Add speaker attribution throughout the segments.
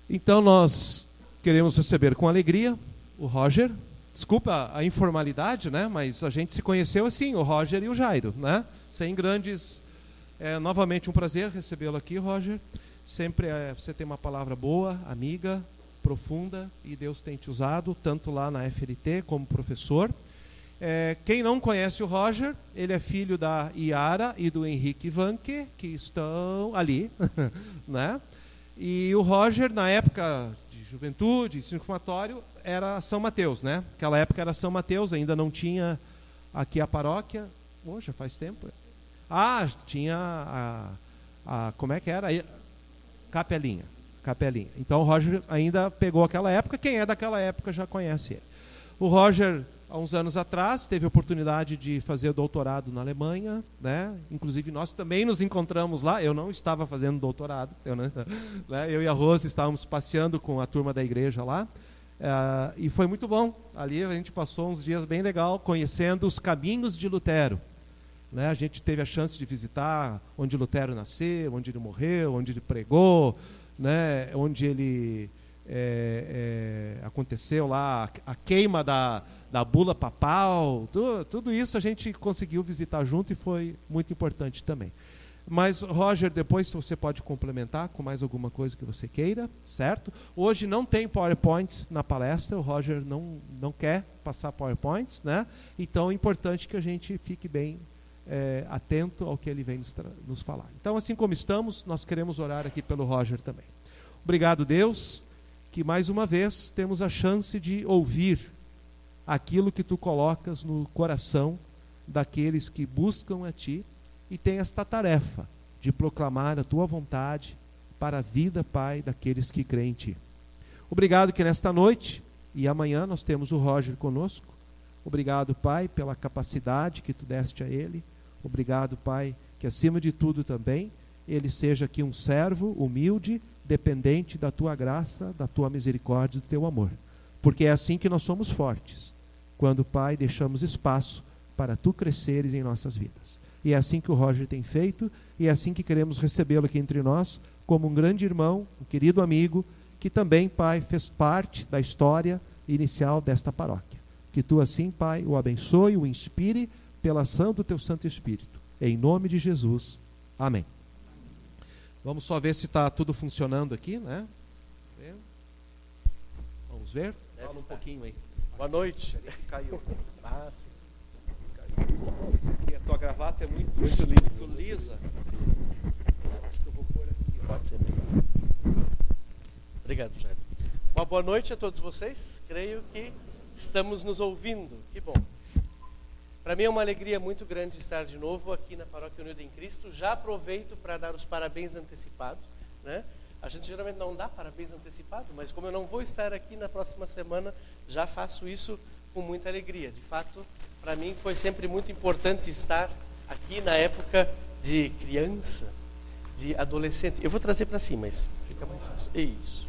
Speaker 1: Então nós queremos receber com alegria o Roger. Desculpa a informalidade, né? Mas a gente se conheceu assim, o Roger e o Jairo, né? Sem grandes... novamente um prazer recebê-lo aqui, Roger. Sempre você tem uma palavra boa, amiga, profunda, e Deus tem te usado, tanto lá na FLT como professor. Quem não conhece o Roger, ele é filho da Iara e do Henrique Vanke, que estão ali, né? E o Roger, na época de juventude, ensino formatório, era São Mateus, né? Naquela época era São Mateus, ainda não tinha aqui a paróquia. Já faz tempo. Tinha como é que era? Capelinha. Então o Roger ainda pegou aquela época. Quem é daquela época já conhece ele. O Roger, há uns anos atrás, teve a oportunidade de fazer doutorado na Alemanha, né? Inclusive nós também nos encontramos lá. Eu não estava fazendo doutorado, eu e a Rose estávamos passeando com a turma da igreja lá, e foi muito bom. Ali a gente passou uns dias bem legal, conhecendo os caminhos de Lutero, né? A gente teve a chance de visitar onde Lutero nasceu, onde ele morreu, onde ele pregou, né? Onde ele aconteceu lá a queima da bula papal, tudo isso a gente conseguiu visitar junto e foi muito importante também. Mas, Roger, depois você pode complementar com mais alguma coisa que você queira, certo? Hoje não tem PowerPoints na palestra, o Roger não quer passar PowerPoints, né? Então é importante que a gente fique bem atento ao que ele vem nos falar. Então, assim como estamos, nós queremos orar aqui pelo Roger também. Obrigado, Deus, que mais uma vez temos a chance de ouvir aquilo que tu colocas no coração daqueles que buscam a ti e têm esta tarefa de proclamar a tua vontade para a vida, Pai, daqueles que creem em ti. Obrigado que nesta noite e amanhã nós temos o Roger conosco. Obrigado, Pai, pela capacidade que tu deste a ele. Obrigado, Pai, que acima de tudo também ele seja aqui um servo humilde, dependente da tua graça, da tua misericórdia, do teu amor. Porque é assim que nós somos fortes, quando, Pai, deixamos espaço para tu cresceres em nossas vidas. E é assim que o Roger tem feito, e é assim que queremos recebê-lo aqui entre nós, como um grande irmão, um querido amigo, que também, Pai, fez parte da história inicial desta paróquia. Que tu assim, Pai, o abençoe, o inspire pela ação do teu Santo Espírito. Em nome de Jesus. Amém. Vamos só ver se está tudo funcionando aqui, né? Vamos ver? Fala um pouquinho aí.
Speaker 2: Boa noite.
Speaker 1: Caiu.
Speaker 2: Sim.
Speaker 1: Isso aqui, a tua gravata é muito lisa. Acho que eu vou pôr aqui.
Speaker 2: Pode ser. Obrigado, Jair. Uma boa noite a todos vocês. Creio que estamos nos ouvindo. Que bom. Para mim é uma alegria muito grande estar de novo aqui na Paróquia Unida em Cristo. Já aproveito para dar os parabéns antecipados, né? A gente geralmente não dá parabéns antecipados, mas como eu não vou estar aqui na próxima semana, já faço isso com muita alegria. De fato, para mim foi sempre muito importante estar aqui na época de criança, de adolescente. Eu vou trazer para cima, mas fica mais fácil. Isso.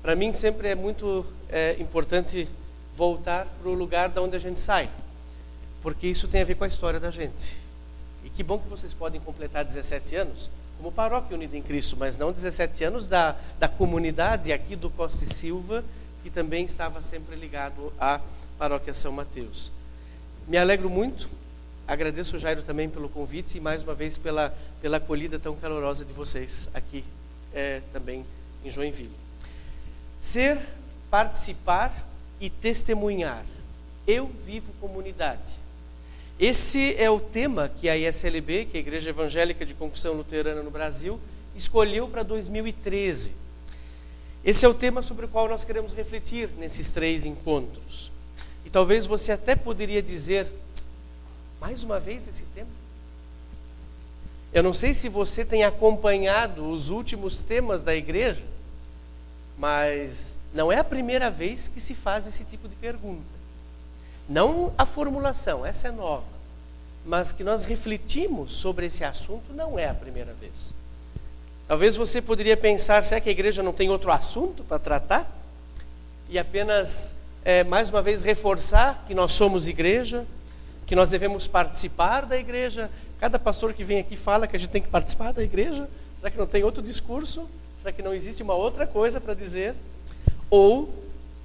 Speaker 2: Para mim sempre é muito importante voltar para o lugar de onde a gente sai, porque isso tem a ver com a história da gente. E que bom que vocês podem completar 17 anos como Paróquia Unida em Cristo, mas não 17 anos da comunidade aqui do Costa e Silva, que também estava sempre ligado à Paróquia São Mateus. Me alegro muito, agradeço o Jairo também pelo convite e mais uma vez pela acolhida tão calorosa de vocês aqui também em Joinville. Ser, participar e testemunhar. Eu vivo comunidade. Esse é o tema que a ISLB, que é a Igreja Evangélica de Confissão Luterana no Brasil, escolheu para 2013. Esse é o tema sobre o qual nós queremos refletir nesses 3 encontros. E talvez você até poderia dizer, mais uma vez esse tema? Eu não sei se você tem acompanhado os últimos temas da igreja, mas não é a primeira vez que se faz esse tipo de pergunta. Não a formulação, essa é nova, mas que nós refletimos sobre esse assunto não é a primeira vez. Talvez você poderia pensar, será que a igreja não tem outro assunto para tratar? E apenas, mais uma vez, reforçar que nós somos igreja, que nós devemos participar da igreja. Cada pastor que vem aqui fala que a gente tem que participar da igreja. Será que não tem outro discurso? Será que não existe uma outra coisa para dizer? Ou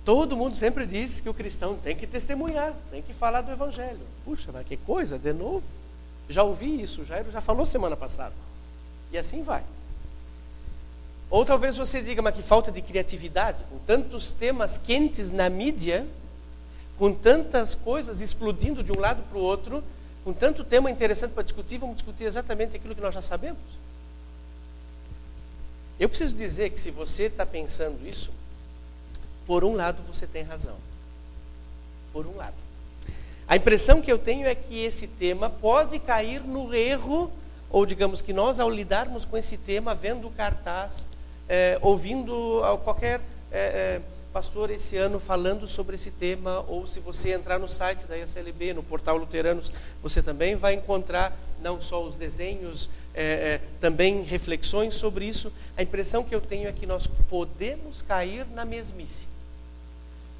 Speaker 2: todo mundo sempre diz que o cristão tem que testemunhar, tem que falar do Evangelho. Puxa, mas que coisa, de novo? Já ouvi isso, o Jairo já falou semana passada. E assim vai. Ou talvez você diga, mas que falta de criatividade, com tantos temas quentes na mídia, com tantas coisas explodindo de um lado para o outro, com tanto tema interessante para discutir, vamos discutir exatamente aquilo que nós já sabemos. Eu preciso dizer que se você está pensando isso, por um lado você tem razão. Por um lado. A impressão que eu tenho é que esse tema pode cair no erro, ou digamos que nós, ao lidarmos com esse tema, vendo o cartaz, ouvindo qualquer pastor esse ano falando sobre esse tema, ou se você entrar no site da ISLB, no portal Luteranos, você também vai encontrar não só os desenhos, também reflexões sobre isso. A impressão que eu tenho é que nós podemos cair na mesmice.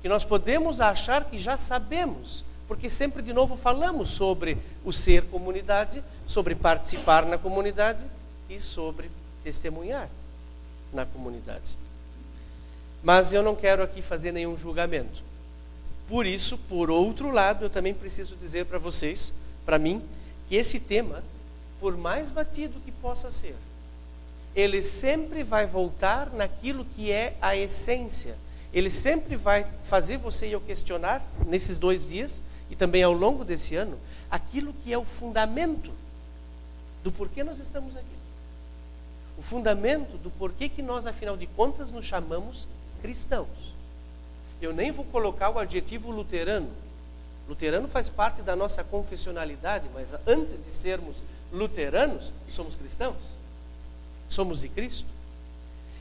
Speaker 2: Que nós podemos achar que já sabemos, porque sempre de novo falamos sobre o ser comunidade, sobre participar na comunidade e sobre testemunhar na comunidade. Mas eu não quero aqui fazer nenhum julgamento. Por isso, por outro lado, eu também preciso dizer para vocês, para mim, que esse tema, por mais batido que possa ser, ele sempre vai voltar naquilo que é a essência. Ele sempre vai fazer você e eu questionar, nesses 2 dias, e também ao longo desse ano, aquilo que é o fundamento do porquê nós estamos aqui. O fundamento do porquê que nós, afinal de contas, nos chamamos cristãos. Eu nem vou colocar o adjetivo luterano. Luterano faz parte da nossa confessionalidade, mas antes de sermos luteranos, somos cristãos. Somos de Cristo.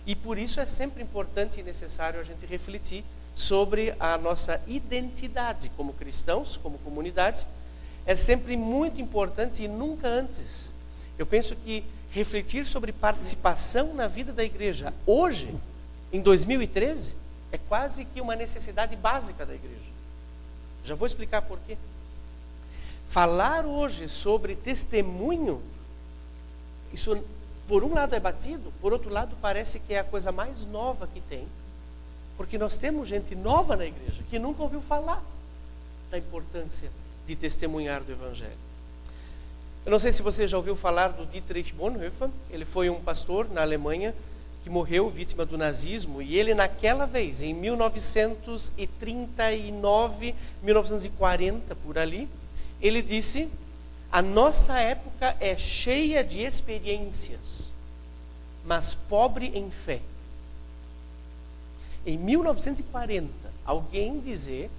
Speaker 2: E por isso é sempre importante e necessário a gente refletir sobre a nossa identidade como cristãos, como comunidade. É sempre muito importante e nunca antes. Eu penso que refletir sobre participação na vida da igreja hoje, em 2013, é quase que uma necessidade básica da igreja. Já vou explicar por quê. Falar hoje sobre testemunho, isso por um lado é batido, por outro lado parece que é a coisa mais nova que tem, porque nós temos gente nova na igreja que nunca ouviu falar da importância de testemunhar do Evangelho. Eu não sei se você já ouviu falar do Dietrich Bonhoeffer. Ele foi um pastor na Alemanha que morreu vítima do nazismo, e ele naquela vez, em 1939, 1940, por ali, ele disse: a nossa época é cheia de experiências, mas pobre em fé. Em 1940, alguém dizer: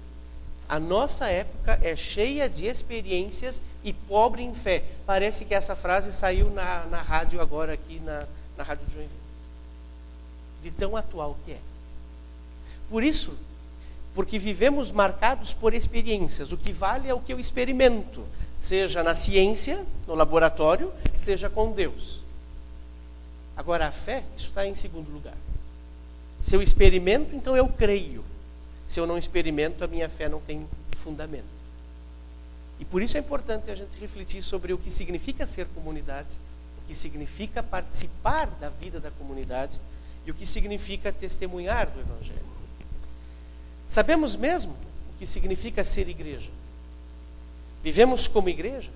Speaker 2: a nossa época é cheia de experiências e pobre em fé. Parece que essa frase saiu na rádio agora, aqui na Rádio de Joinville. De tão atual que é. Por isso, porque vivemos marcados por experiências. O que vale é o que eu experimento, seja na ciência, no laboratório, seja com Deus. Agora, a fé, isso está em segundo lugar. Se eu experimento, então eu creio. Se eu não experimento, a minha fé não tem fundamento. E por isso é importante a gente refletir sobre o que significa ser comunidade, o que significa participar da vida da comunidade e o que significa testemunhar do Evangelho. Sabemos mesmo o que significa ser igreja? Vivemos como igreja?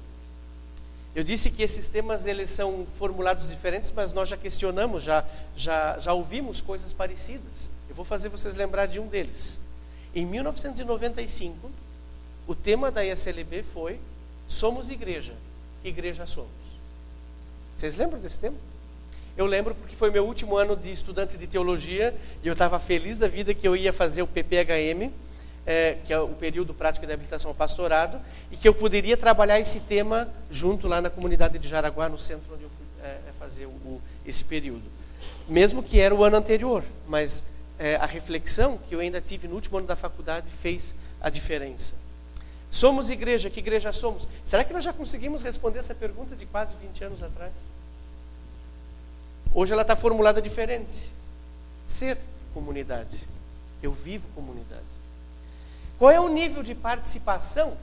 Speaker 2: Eu disse que esses temas eles são formulados diferentes, mas nós já questionamos, já ouvimos coisas parecidas. Eu vou fazer vocês lembrar de um deles. Em 1995, o tema da ISLB foi: somos igreja, que igreja somos? Vocês lembram desse tema? Eu lembro porque foi meu último ano de estudante de teologia e eu estava feliz da vida que eu ia fazer o PPHM, que é o período prático de habilitação ao pastorado, e que eu poderia trabalhar esse tema junto lá na comunidade de Jaraguá, no centro onde eu fui fazer esse período. Mesmo que era o ano anterior, mas a reflexão que eu ainda tive no último ano da faculdade fez a diferença. Somos igreja, que igreja somos? Será que nós já conseguimos responder essa pergunta de quase 20 anos atrás? Hoje ela está formulada diferente. Ser comunidade. Eu vivo comunidade. Qual é o nível de participação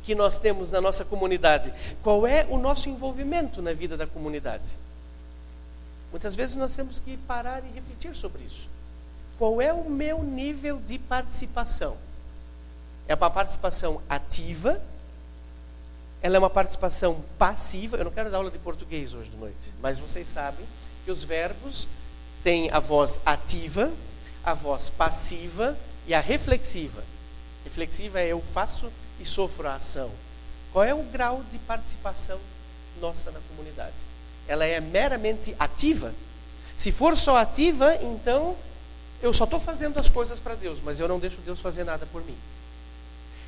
Speaker 2: que nós temos na nossa comunidade? Qual é o nosso envolvimento na vida da comunidade? Muitas vezes nós temos que parar e refletir sobre isso. Qual é o meu nível de participação? É uma participação ativa? Ela é uma participação passiva? Eu não quero dar aula de português hoje de noite, mas vocês sabem que os verbos têm a voz ativa, a voz passiva e a reflexiva. Reflexiva é eu faço e sofro a ação. Qual é o grau de participação nossa na comunidade? Ela é meramente ativa? Se for só ativa, então eu só estou fazendo as coisas para Deus, mas eu não deixo Deus fazer nada por mim.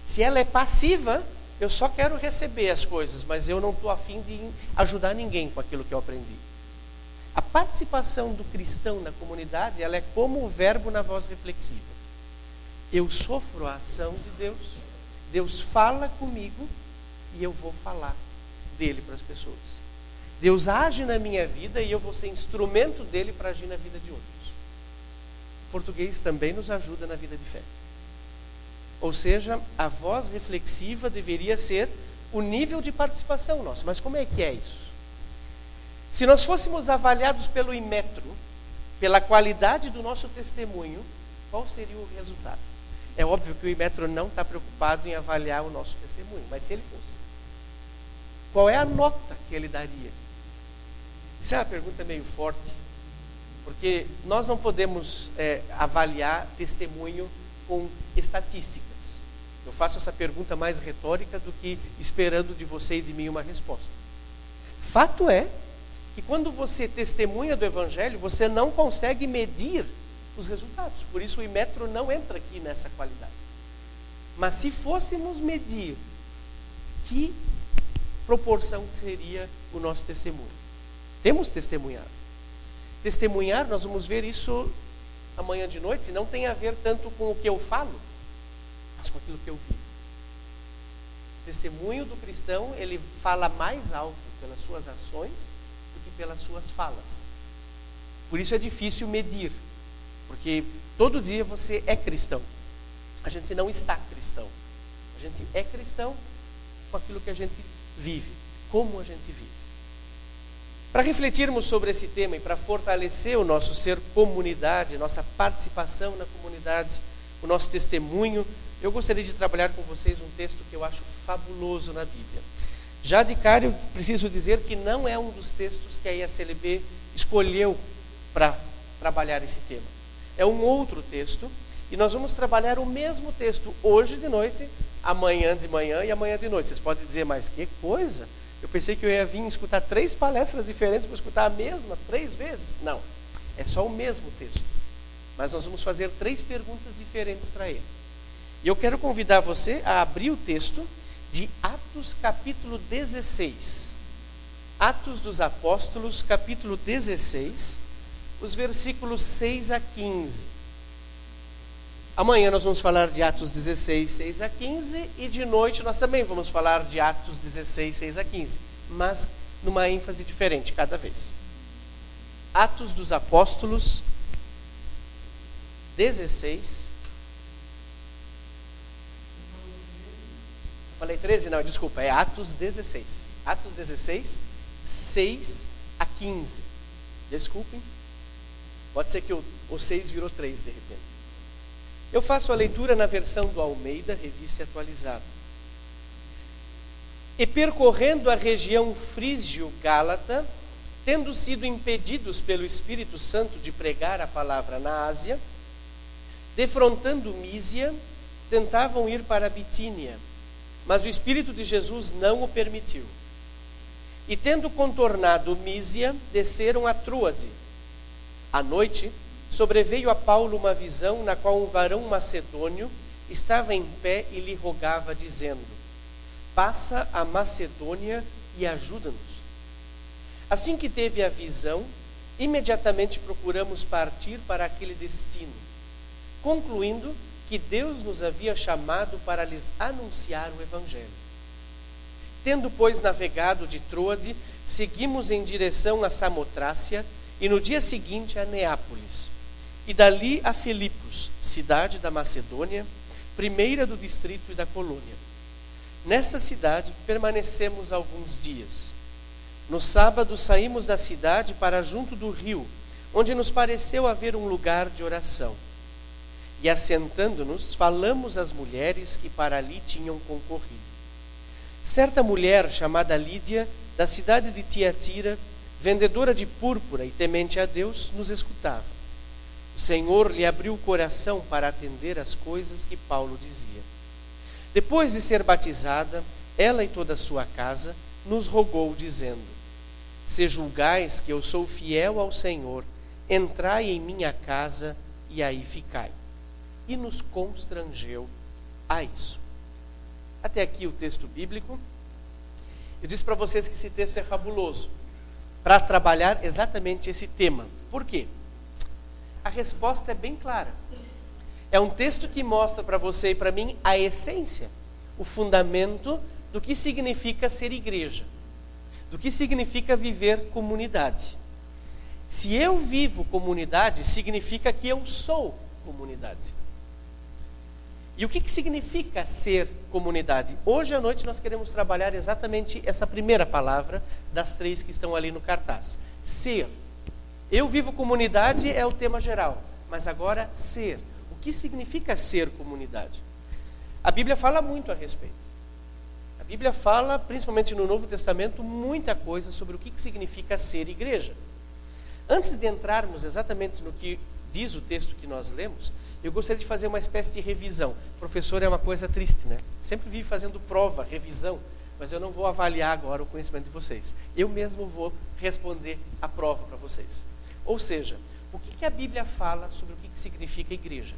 Speaker 2: Se ela é passiva, eu só quero receber as coisas, mas eu não estou a fim de ajudar ninguém com aquilo que eu aprendi. A participação do cristão na comunidade, ela é como o verbo na voz reflexiva. Eu sofro a ação de Deus, Deus fala comigo e eu vou falar dele para as pessoas. Deus age na minha vida e eu vou ser instrumento dele para agir na vida de outros. O português também nos ajuda na vida de fé. Ou seja, a voz reflexiva deveria ser o nível de participação nossa. Mas como é que é isso? Se nós fôssemos avaliados pelo Imetro, pela qualidade do nosso testemunho, qual seria o resultado? É óbvio que o Imetro não está preocupado em avaliar o nosso testemunho, mas se ele fosse, qual é a nota que ele daria? Isso é uma pergunta meio forte, porque nós não podemos avaliar testemunho com estatísticas. Eu faço essa pergunta mais retórica do que esperando de você e de mim uma resposta. Fato é que quando você testemunha do Evangelho, você não consegue medir os resultados. Por isso o Imetro não entra aqui nessa qualidade. Mas se fôssemos medir, que proporção seria o nosso testemunho? Temos testemunhado. Testemunhar, nós vamos ver isso amanhã de noite, não tem a ver tanto com o que eu falo, mas com aquilo que eu vivo. O testemunho do cristão, ele fala mais alto pelas suas ações do que pelas suas falas. Por isso é difícil medir, porque todo dia você é cristão. A gente não está cristão. A gente é cristão com aquilo que a gente vive, como a gente vive. Para refletirmos sobre esse tema e para fortalecer o nosso ser comunidade, nossa participação na comunidade, o nosso testemunho, eu gostaria de trabalhar com vocês um texto que eu acho fabuloso na Bíblia. Já de cara eu preciso dizer que não é um dos textos que a IACLB escolheu para trabalhar esse tema. É um outro texto e nós vamos trabalhar o mesmo texto hoje de noite, amanhã de manhã e amanhã de noite. Vocês podem dizer, mas que coisa? Eu pensei que eu ia vir escutar 3 palestras diferentes para escutar a mesma 3 vezes. Não, é só o mesmo texto. Mas nós vamos fazer 3 perguntas diferentes para ele. E eu quero convidar você a abrir o texto de Atos capítulo 16. Atos dos Apóstolos, capítulo 16, os versículos 6 a 15. Amanhã nós vamos falar de Atos 16, 6 a 15, e de noite nós também vamos falar de Atos 16, 6 a 15, mas numa ênfase diferente cada vez. Atos dos Apóstolos 16. Falei 13? Não, desculpa, é Atos 16. Atos 16, 6 a 15. Desculpem. Pode ser que o 6 virou 3 de repente. Eu faço a leitura na versão do Almeida, revista atualizada. E percorrendo a região frígio-gálata, tendo sido impedidos pelo Espírito Santo de pregar a palavra na Ásia, defrontando Mísia, tentavam ir para Bitínia, mas o Espírito de Jesus não o permitiu. E tendo contornado Mísia, desceram a Troade. À noite, sobreveio a Paulo uma visão na qual um varão macedônio estava em pé e lhe rogava, dizendo: passa a Macedônia e ajuda-nos. Assim que teve a visão, imediatamente procuramos partir para aquele destino, concluindo que Deus nos havia chamado para lhes anunciar o Evangelho. Tendo, pois, navegado de Troade, seguimos em direção a Samotrácia e no dia seguinte a Neápolis. E dali a Filipos, cidade da Macedônia, primeira do distrito e da colônia. Nesta cidade permanecemos alguns dias. No sábado saímos da cidade para junto do rio, onde nos pareceu haver um lugar de oração. E assentando-nos, falamos às mulheres que para ali tinham concorrido. Certa mulher chamada Lídia, da cidade de Tiatira, vendedora de púrpura e temente a Deus, nos escutava. O Senhor lhe abriu o coração para atender às coisas que Paulo dizia. Depois de ser batizada, ela e toda a sua casa nos rogou, dizendo: se julgais que eu sou fiel ao Senhor, entrai em minha casa e aí ficai. E nos constrangeu a isso. Até aqui o texto bíblico. Eu disse para vocês que esse texto é fabuloso para trabalhar exatamente esse tema. Por quê? A resposta é bem clara. É um texto que mostra para você e para mim a essência, o fundamento do que significa ser igreja, do que significa viver comunidade. Se eu vivo comunidade, significa que eu sou comunidade. E o que significa ser comunidade? Hoje à noite nós queremos trabalhar exatamente essa primeira palavra das 3 que estão ali no cartaz. Ser. Eu vivo comunidade é o tema geral, mas agora ser. O que significa ser comunidade? A Bíblia fala muito a respeito. A Bíblia fala, principalmente no Novo Testamento, muita coisa sobre o que significa ser igreja. Antes de entrarmos exatamente no que diz o texto que nós lemos, eu gostaria de fazer uma espécie de revisão. Professor é uma coisa triste, né? Sempre vive fazendo prova, revisão, mas eu não vou avaliar agora o conhecimento de vocês. Eu mesmo vou responder a prova para vocês. Ou seja, o que a Bíblia fala sobre o que significa igreja?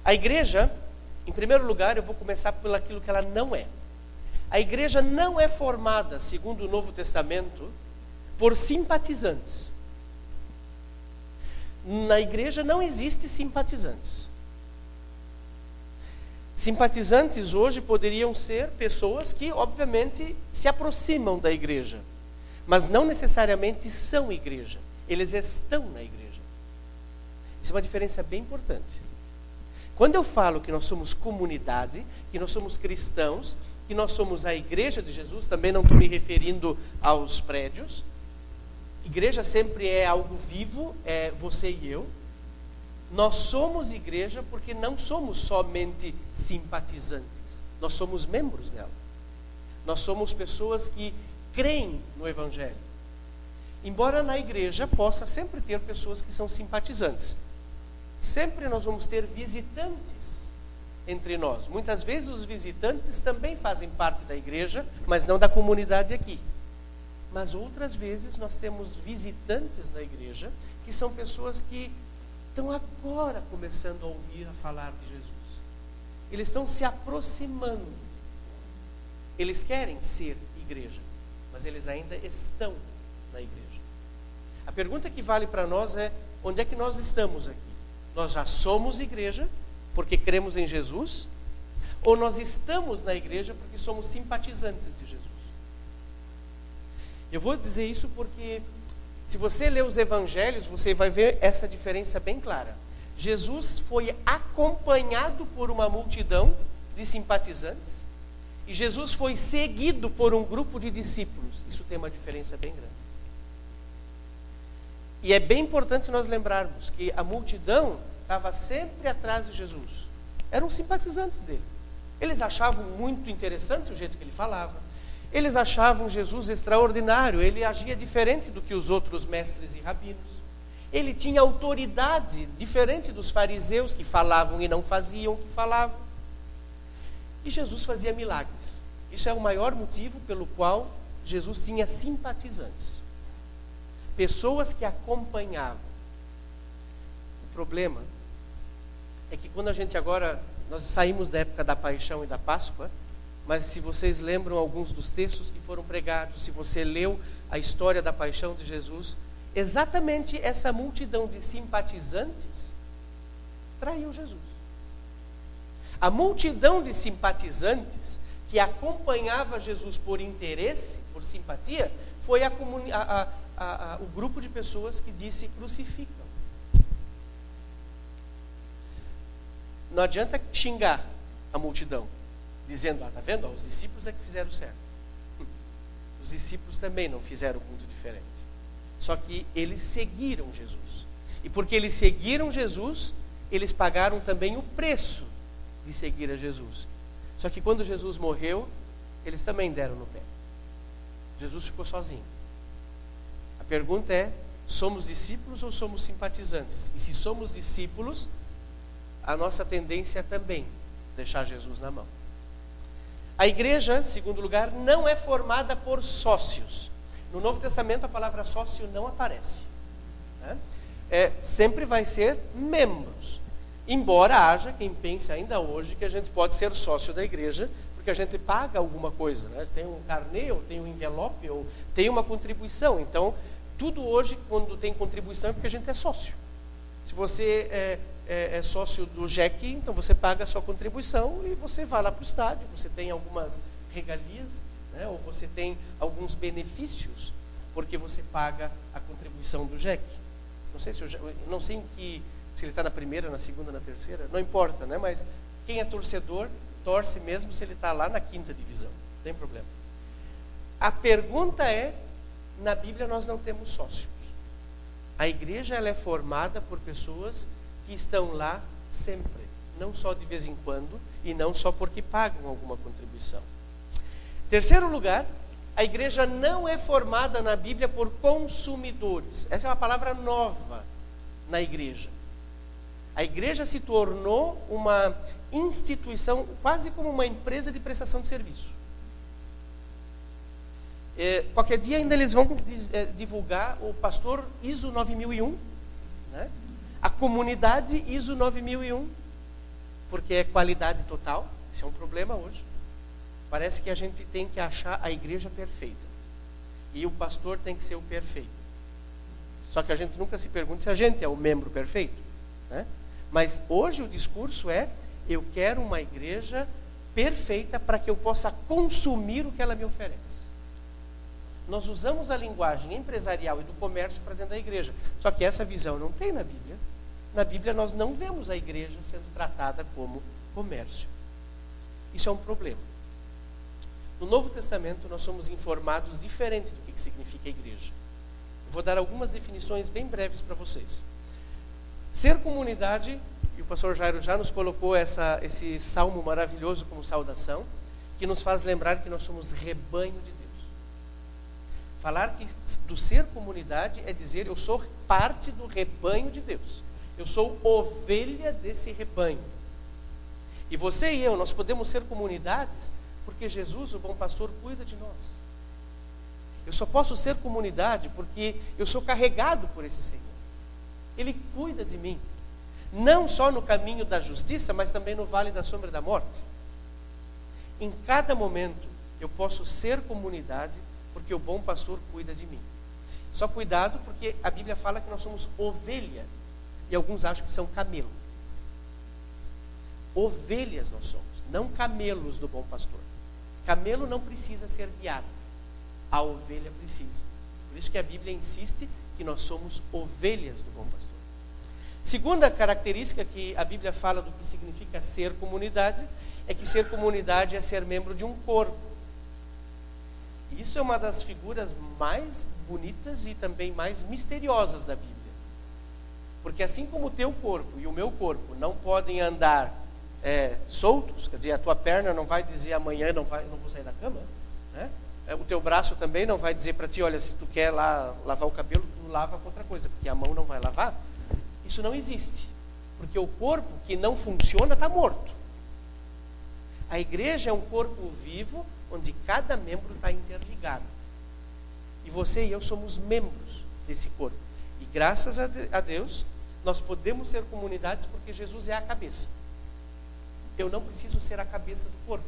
Speaker 2: A igreja, em primeiro lugar, eu vou começar por aquilo que ela não é. A igreja não é formada, segundo o Novo Testamento, por simpatizantes. Na igreja não existe simpatizantes. Simpatizantes hoje poderiam ser pessoas que, obviamente, se aproximam da igreja, mas não necessariamente são igreja. Eles estão na igreja. Isso é uma diferença bem importante. Quando eu falo que nós somos comunidade, que nós somos cristãos, que nós somos a igreja de Jesus, também não estou me referindo aos prédios. Igreja sempre é algo vivo, é você e eu. Nós somos igreja porque não somos somente simpatizantes. Nós somos membros dela. Nós somos pessoas que creem no Evangelho. Embora na igreja possa sempre ter pessoas que são simpatizantes. Sempre nós vamos ter visitantes entre nós. Muitas vezes os visitantes também fazem parte da igreja, mas não da comunidade aqui. Mas outras vezes nós temos visitantes na igreja que são pessoas que estão agora começando a ouvir a falar de Jesus. Eles estão se aproximando. Eles querem ser igreja, mas eles ainda estão na igreja. A pergunta que vale para nós é: onde é que nós estamos aqui? Nós já somos igreja porque cremos em Jesus? Ou nós estamos na igreja porque somos simpatizantes de Jesus? Eu vou dizer isso porque, se você ler os evangelhos, você vai ver essa diferença bem clara. Jesus foi acompanhado por uma multidão de simpatizantes e Jesus foi seguido por um grupo de discípulos. Isso tem uma diferença bem grande. E é bem importante nós lembrarmos que a multidão estava sempre atrás de Jesus. Eram simpatizantes dele. Eles achavam muito interessante o jeito que ele falava. Eles achavam Jesus extraordinário. Ele agia diferente do que os outros mestres e rabinos. Ele tinha autoridade diferente dos fariseus que falavam e não faziam o que falavam. E Jesus fazia milagres. Isso é o maior motivo pelo qual Jesus tinha simpatizantes. Pessoas que acompanhavam. O problema é que quando a gente agora, nós saímos da época da Paixão e da Páscoa, mas se vocês lembram alguns dos textos que foram pregados, se você leu a história da Paixão de Jesus, exatamente essa multidão de simpatizantes traiu Jesus. A multidão de simpatizantes que acompanhava Jesus por interesse, por simpatia, foi o grupo de pessoas que disse: crucificam. Não adianta xingar a multidão, dizendo: tá vendo? Os discípulos é que fizeram certo. Os discípulos também não fizeram muito diferente. Só que eles seguiram Jesus. E porque eles seguiram Jesus, eles pagaram também o preço de seguir a Jesus. Só que quando Jesus morreu, eles também deram no pé. Jesus ficou sozinho. A pergunta é, somos discípulos ou somos simpatizantes? E se somos discípulos, a nossa tendência é também deixar Jesus na mão. A igreja, em segundo lugar, não é formada por sócios. No Novo Testamento a palavra sócio não aparece, né? Sempre vai ser membros. Embora haja quem pense ainda hoje que a gente pode ser sócio da igreja, porque a gente paga alguma coisa, né? Tem um carnê, ou tem um envelope, ou tem uma contribuição. Então, tudo hoje, quando tem contribuição, é porque a gente é sócio. Se você é sócio do JEC, então você paga a sua contribuição e você vai lá para o estádio, você tem algumas regalias, né? Ou você tem alguns benefícios, porque você paga a contribuição do JEC. Não sei se ele está na primeira, na segunda, na terceira, não importa, né? Mas quem é torcedor, torce mesmo se ele está lá na quinta divisão, não tem problema. A pergunta é, na Bíblia nós não temos sócios. A igreja ela é formada por pessoas que estão lá sempre, não só de vez em quando, e não só porque pagam alguma contribuição. Terceiro lugar, a igreja não é formada na Bíblia por consumidores. Essa é uma palavra nova na igreja. A igreja se tornou uma instituição, quase como uma empresa de prestação de serviço. Qualquer dia ainda eles vão divulgar o pastor ISO 9001, né? A comunidade ISO 9001, porque é qualidade total. Isso é um problema hoje. Parece que a gente tem que achar a igreja perfeita. E o pastor tem que ser o perfeito. Só que a gente nunca se pergunta se a gente é o membro perfeito, né? Mas hoje o discurso é, eu quero uma igreja perfeita para que eu possa consumir o que ela me oferece. Nós usamos a linguagem empresarial e do comércio para dentro da igreja. Só que essa visão não tem na Bíblia. Na Bíblia nós não vemos a igreja sendo tratada como comércio. Isso é um problema. No Novo Testamento nós somos informados diferente do que significa igreja. Eu vou dar algumas definições bem breves para vocês. Ser comunidade, e o pastor Jairo já nos colocou esse salmo maravilhoso como saudação, que nos faz lembrar que nós somos rebanho de Deus. Falar que do ser comunidade é dizer, eu sou parte do rebanho de Deus. Eu sou ovelha desse rebanho. E você e eu, nós podemos ser comunidades porque Jesus, o bom pastor, cuida de nós. Eu só posso ser comunidade porque eu sou carregado por esse Senhor. Ele cuida de mim. Não só no caminho da justiça, mas também no vale da sombra da morte. Em cada momento, eu posso ser comunidade porque o bom pastor cuida de mim. Só cuidado porque a Bíblia fala que nós somos ovelha. E alguns acham que são camelo. Ovelhas nós somos, não camelos do bom pastor. Camelo não precisa ser guiado. A ovelha precisa. Por isso que a Bíblia insiste que nós somos ovelhas do bom pastor. Segunda característica que a Bíblia fala do que significa ser comunidade, é que ser comunidade é ser membro de um corpo. E isso é uma das figuras mais bonitas e também mais misteriosas da Bíblia. Porque assim como o teu corpo e o meu corpo não podem andar soltos, quer dizer, a tua perna não vai dizer amanhã não vou sair da cama, né? O teu braço também não vai dizer para ti, olha, se tu quer lá lavar o cabelo, tu lava com outra coisa, porque a mão não vai lavar. Isso não existe, porque o corpo que não funciona está morto. A igreja é um corpo vivo, onde cada membro está interligado. E você e eu somos membros desse corpo. E graças a Deus, nós podemos ser comunidades porque Jesus é a cabeça. Eu não preciso ser a cabeça do corpo.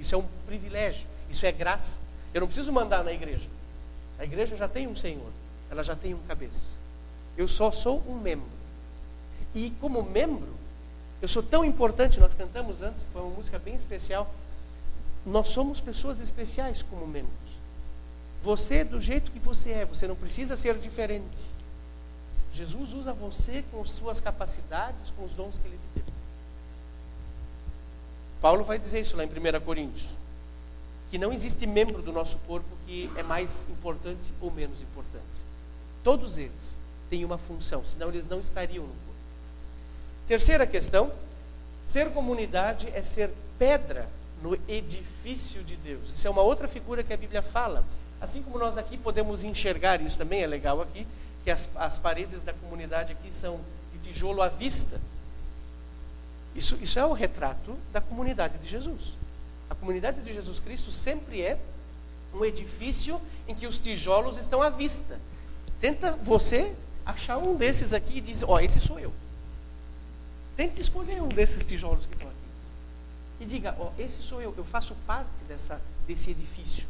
Speaker 2: Isso é um privilégio, isso é graça. Eu não preciso mandar na igreja. A igreja já tem um Senhor, ela já tem um cabeça. Eu só sou um membro. E como membro, eu sou tão importante, nós cantamos antes, foi uma música bem especial. Nós somos pessoas especiais como membros. Você é do jeito que você é, você não precisa ser diferente. Jesus usa você com suas capacidades, com os dons que Ele te deu. Paulo vai dizer isso lá em 1 Coríntios. que não existe membro do nosso corpo que é mais importante ou menos importante. Todos eles têm uma função, senão eles não estariam no corpo. Terceira questão, ser comunidade é ser pedra no edifício de Deus. Isso é uma outra figura que a Bíblia fala. Assim como nós aqui podemos enxergar, isso também é legal aqui, que as paredes da comunidade aqui são de tijolo à vista. Isso é o retrato da comunidade de Jesus. A comunidade de Jesus Cristo sempre é um edifício em que os tijolos estão à vista. Tenta você achar um desses aqui e diz, esse sou eu. Tenta escolher um desses tijolos que estão aqui. E diga, esse sou eu faço parte desse edifício.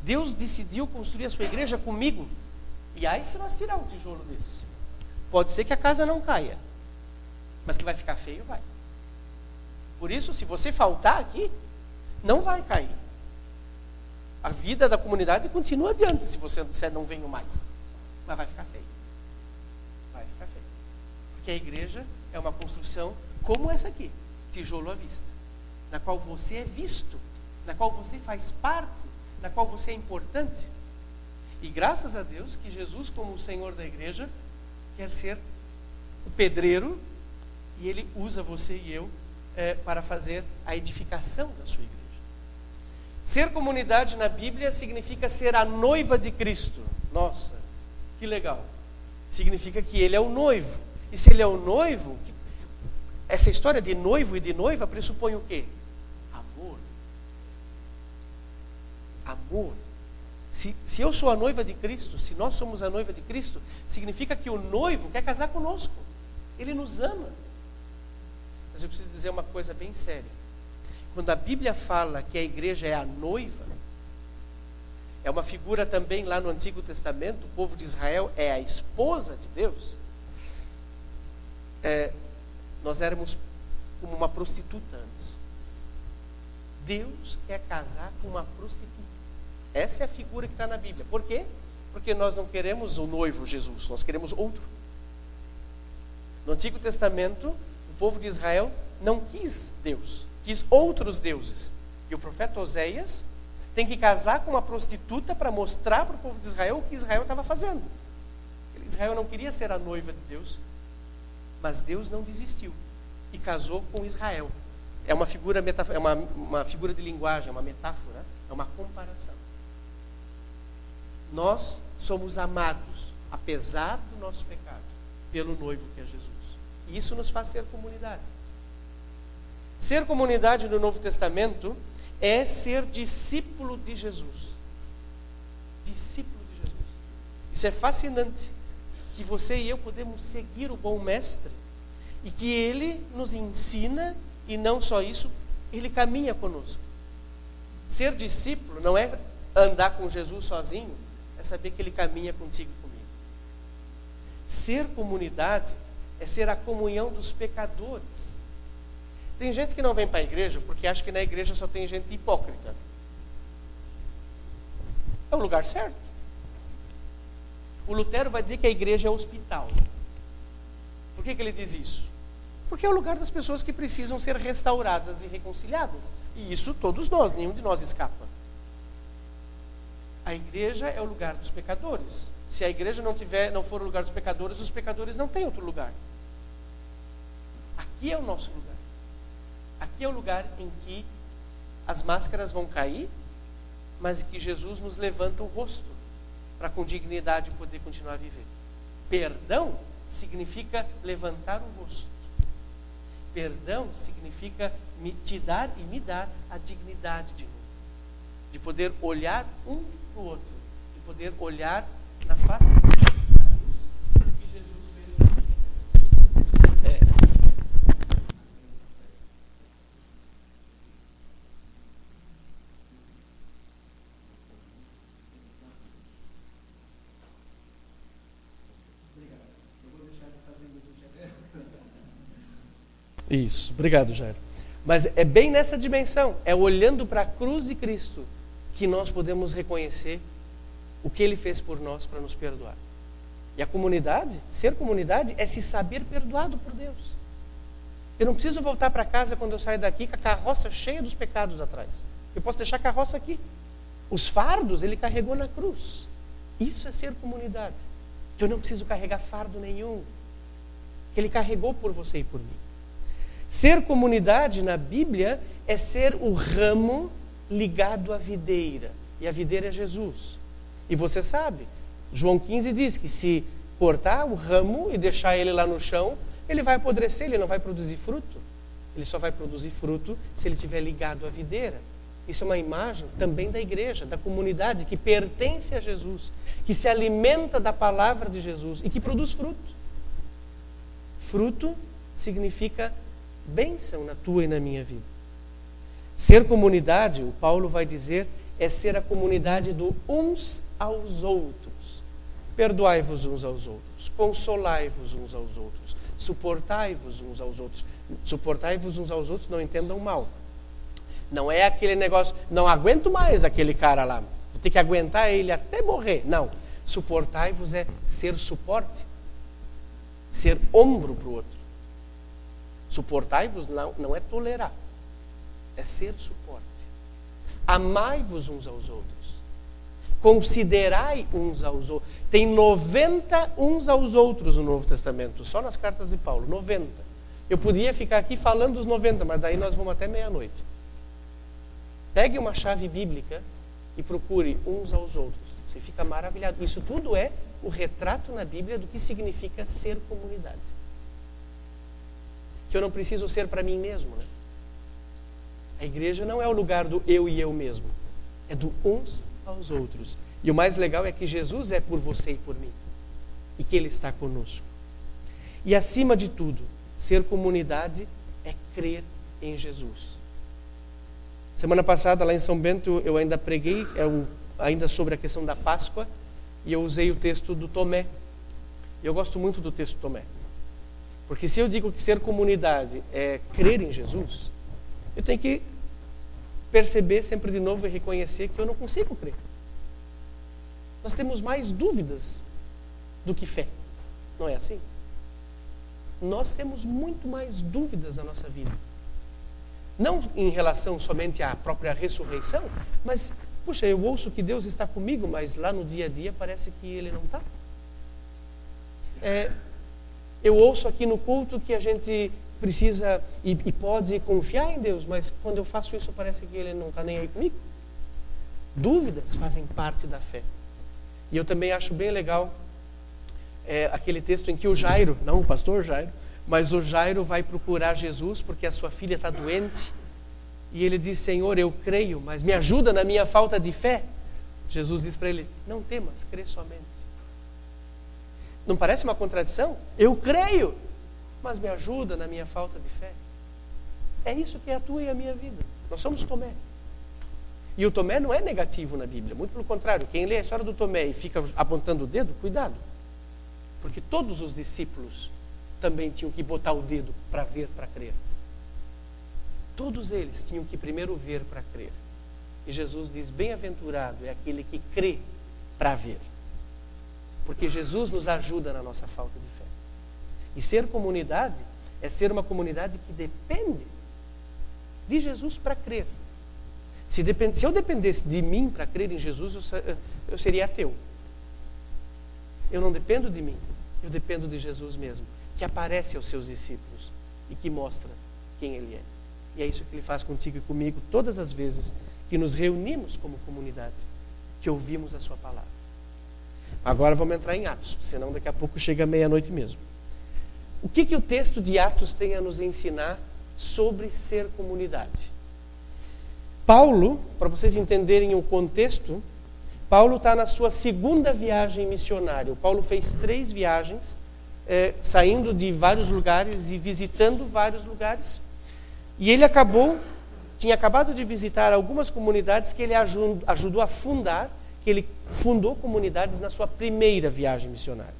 Speaker 2: Deus decidiu construir a sua igreja comigo. E aí se nós tirar um tijolo desse, pode ser que a casa não caia. Mas que vai ficar feio, vai. Por isso, se você faltar aqui, não vai cair. A vida da comunidade continua adiante se você disser não venho mais. Mas vai ficar feio. Vai ficar feio. Porque a igreja é uma construção como essa aqui, tijolo à vista, na qual você é visto, na qual você faz parte, na qual você é importante. E graças a Deus que Jesus, como o Senhor da igreja, quer ser o pedreiro e Ele usa você e eu para fazer a edificação da sua igreja. Ser comunidade na Bíblia significa ser a noiva de Cristo. Nossa, que legal. Significa que Ele é o noivo. E se Ele é o noivo, essa história de noivo e de noiva pressupõe o quê? Amor. Amor. Se eu sou a noiva de Cristo, se nós somos a noiva de Cristo, significa que o noivo quer casar conosco. Ele nos ama. Mas eu preciso dizer uma coisa bem séria. Quando a Bíblia fala que a igreja é a noiva, é uma figura também lá no Antigo Testamento, o povo de Israel é a esposa de Deus. Nós éramos como uma prostituta antes. Deus quer casar com uma prostituta. Essa é a figura que está na Bíblia. Por quê? Porque nós não queremos o noivo Jesus, nós queremos outro. No Antigo Testamento, o povo de Israel não quis Deus, quis outros deuses. E o profeta Oséias tem que casar com uma prostituta para mostrar para o povo de Israel o que Israel estava fazendo. Israel não queria ser a noiva de Deus, mas Deus não desistiu e casou com Israel. É uma figura, uma figura de linguagem, uma metáfora, é uma comparação. Nós somos amados, apesar do nosso pecado, pelo noivo que é Jesus. E isso nos faz ser comunidade. Ser comunidade no Novo Testamento é ser discípulo de Jesus. Discípulo de Jesus. Isso é fascinante, que você e eu podemos seguir o bom mestre e que ele nos ensina, e não só isso, ele caminha conosco. Ser discípulo não é andar com Jesus sozinho, é saber que ele caminha contigo e comigo. Ser comunidade é ser a comunhão dos pecadores. Tem gente que não vem para a igreja porque acha que na igreja só tem gente hipócrita. É o lugar certo. O Lutero vai dizer que a igreja é hospital. Por que ele diz isso? Porque é o lugar das pessoas que precisam ser restauradas e reconciliadas. E isso todos nós, nenhum de nós escapa. A igreja é o lugar dos pecadores. Se a igreja não for o lugar dos pecadores, os pecadores não têm outro lugar. Aqui é o nosso lugar. Aqui é o lugar em que as máscaras vão cair, mas que Jesus nos levanta o rosto para com dignidade poder continuar a viver. Perdão significa levantar o rosto. Perdão significa te dar e me dar a dignidade de novo. De poder olhar um para o outro. De poder olhar na face que Jesus fez. Isso, obrigado, Jairo. Mas é bem nessa dimensão, é olhando para a cruz de Cristo que nós podemos reconhecer o que Ele fez por nós para nos perdoar. E a comunidade, ser comunidade, é se saber perdoado por Deus. Eu não preciso voltar para casa quando eu saio daqui com a carroça cheia dos pecados atrás. Eu posso deixar a carroça aqui. Os fardos ele carregou na cruz. Isso é ser comunidade. Que eu não preciso carregar fardo nenhum. Que ele carregou por você e por mim. Ser comunidade na Bíblia é ser o ramo ligado à videira. E a videira é Jesus. E você sabe, João 15 diz que se cortar o ramo e deixar ele lá no chão, ele vai apodrecer, ele não vai produzir fruto. Ele só vai produzir fruto se ele estiver ligado à videira. Isso é uma imagem também da igreja, da comunidade que pertence a Jesus, que se alimenta da palavra de Jesus e que produz fruto. Fruto significa bênção na tua e na minha vida. Ser comunidade, o Paulo vai dizer, é ser a comunidade do uns aos outros. Perdoai-vos uns aos outros, consolai-vos uns aos outros, suportai-vos uns aos outros. Suportai-vos uns aos outros, não entendam mal. Não é aquele negócio, não aguento mais aquele cara lá, vou ter que aguentar ele até morrer. Não, suportai-vos é ser suporte, ser ombro para o outro. Suportai-vos não é tolerar, é ser suporte. Amai-vos uns aos outros, considerai uns aos outros. Tem 90 uns aos outros no Novo Testamento, só nas cartas de Paulo, 90. Eu podia ficar aqui falando dos 90, mas daí nós vamos até meia-noite. Pegue uma chave bíblica e procure uns aos outros. Você fica maravilhado. Isso tudo é o retrato na Bíblia do que significa ser comunidade. Que eu não preciso ser para mim mesmo, né? A igreja não é o lugar do eu e eu mesmo. É do uns aos outros. E o mais legal é que Jesus é por você e por mim. E que Ele está conosco. E acima de tudo, ser comunidade é crer em Jesus. Semana passada, lá em São Bento, eu ainda preguei, ainda sobre a questão da Páscoa, e eu usei o texto do Tomé. Eu gosto muito do texto do Tomé. Porque se eu digo que ser comunidade é crer em Jesus, eu tenho que perceber sempre de novo e reconhecer que eu não consigo crer. Nós temos mais dúvidas do que fé. Não é assim? Nós temos muito mais dúvidas na nossa vida. Não em relação somente à própria ressurreição, mas, puxa, eu ouço que Deus está comigo, mas lá no dia a dia parece que Ele não está. Eu ouço aqui no culto que a gente precisa e pode confiar em Deus, mas quando eu faço isso parece que Ele não está nem aí comigo. Dúvidas fazem parte da fé. E eu também acho bem legal aquele texto em que o Jairo, não o pastor Jairo, mas o Jairo vai procurar Jesus porque a sua filha está doente. E ele diz, Senhor, eu creio, mas me ajuda na minha falta de fé. Jesus diz para ele, não temas, crê somente. Não parece uma contradição? Eu creio, mas me ajuda na minha falta de fé. É isso que é a tua e a minha vida. Nós somos Tomé. E o Tomé não é negativo na Bíblia. Muito pelo contrário. Quem lê a história do Tomé e fica apontando o dedo, cuidado. Porque todos os discípulos também tinham que botar o dedo para ver, para crer. Todos eles tinham que primeiro ver para crer. E Jesus diz, bem-aventurado é aquele que crê para ver. Porque Jesus nos ajuda na nossa falta de fé. E ser comunidade é ser uma comunidade que depende de Jesus para crer. Se eu dependesse de mim para crer em Jesus, eu seria ateu. Eu não dependo de mim, eu dependo de Jesus mesmo, que aparece aos seus discípulos e que mostra quem Ele é. E é isso que Ele faz contigo e comigo todas as vezes que nos reunimos como comunidade, que ouvimos a Sua palavra. Agora vamos entrar em Atos, senão daqui a pouco chega meia-noite mesmo. O que o texto de Atos tem a nos ensinar sobre ser comunidade? Paulo, para vocês entenderem o contexto, Paulo está na sua segunda viagem missionária. O Paulo fez 3 viagens, saindo de vários lugares e visitando vários lugares. E ele tinha acabado de visitar algumas comunidades que ele ajudou a fundar, que ele fundou comunidades na sua primeira viagem missionária.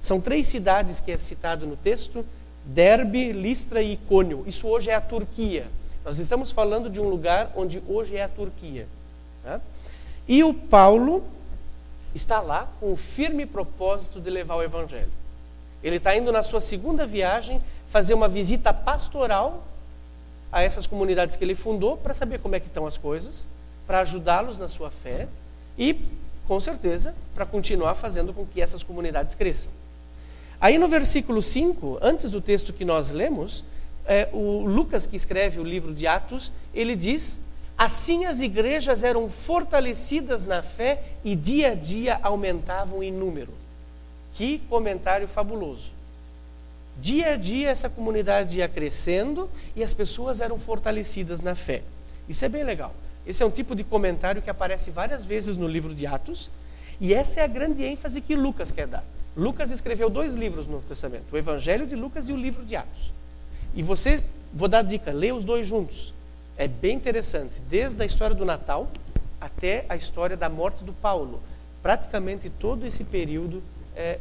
Speaker 2: São 3 cidades que é citado no texto, Derbe, Listra e Icônio. Isso hoje é a Turquia. Nós estamos falando de um lugar onde hoje é a Turquia. Tá? E o Paulo está lá com o firme propósito de levar o Evangelho. Ele está indo na sua segunda viagem fazer uma visita pastoral a essas comunidades que ele fundou para saber como é que estão as coisas, para ajudá-los na sua fé e, com certeza, para continuar fazendo com que essas comunidades cresçam. Aí no versículo 5, antes do texto que nós lemos, o Lucas, que escreve o livro de Atos, ele diz: assim as igrejas eram fortalecidas na fé e dia a dia aumentavam em número. Que comentário fabuloso. Dia a dia essa comunidade ia crescendo e as pessoas eram fortalecidas na fé. Isso é bem legal. Esse é um tipo de comentário que aparece várias vezes no livro de Atos, e essa é a grande ênfase que Lucas quer dar. Lucas escreveu 2 livros no Novo Testamento, o Evangelho de Lucas e o livro de Atos. E você, vou dar a dica, lê os 2 juntos. É bem interessante, desde a história do Natal até a história da morte do Paulo. Praticamente todo esse período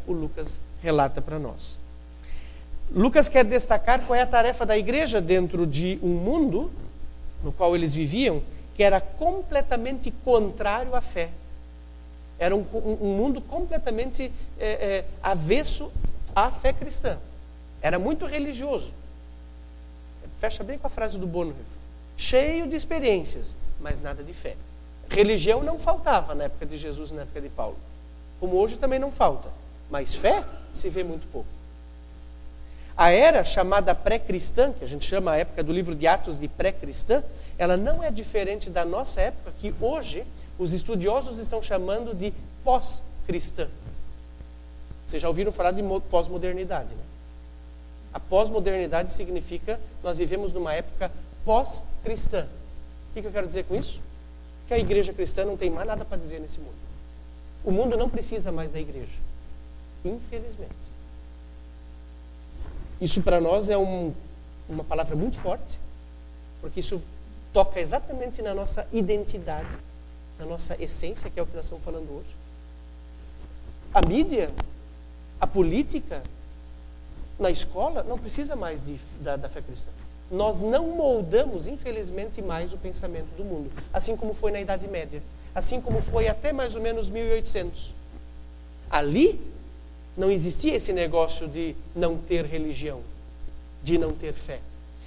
Speaker 2: o Lucas relata para nós. Lucas quer destacar qual é a tarefa da igreja dentro de um mundo no qual eles viviam, que era completamente contrário à fé. Era um mundo completamente avesso à fé cristã. Era muito religioso. Fecha bem com a frase do Bonhoeffer. Cheio de experiências, mas nada de fé. Religião não faltava na época de Jesus e na época de Paulo. Como hoje também não falta. Mas fé se vê muito pouco. A era chamada pré-cristã, que a gente chama a época do livro de Atos de pré-cristã, ela não é diferente da nossa época, que hoje os estudiosos estão chamando de pós-cristã. Vocês já ouviram falar de pós-modernidade, né? A pós-modernidade significa nós vivemos numa época pós-cristã. O que eu quero dizer com isso? Que a igreja cristã não tem mais nada para dizer nesse mundo. O mundo não precisa mais da igreja. Infelizmente. Isso para nós é uma palavra muito forte, porque isso toca exatamente na nossa identidade, na nossa essência, que é o que nós estamos falando hoje. A mídia, a política, na escola, não precisa mais da fé cristã. Nós não moldamos, infelizmente, mais o pensamento do mundo, assim como foi na Idade Média, assim como foi até mais ou menos 1800. Ali não existia esse negócio de não ter religião, de não ter fé.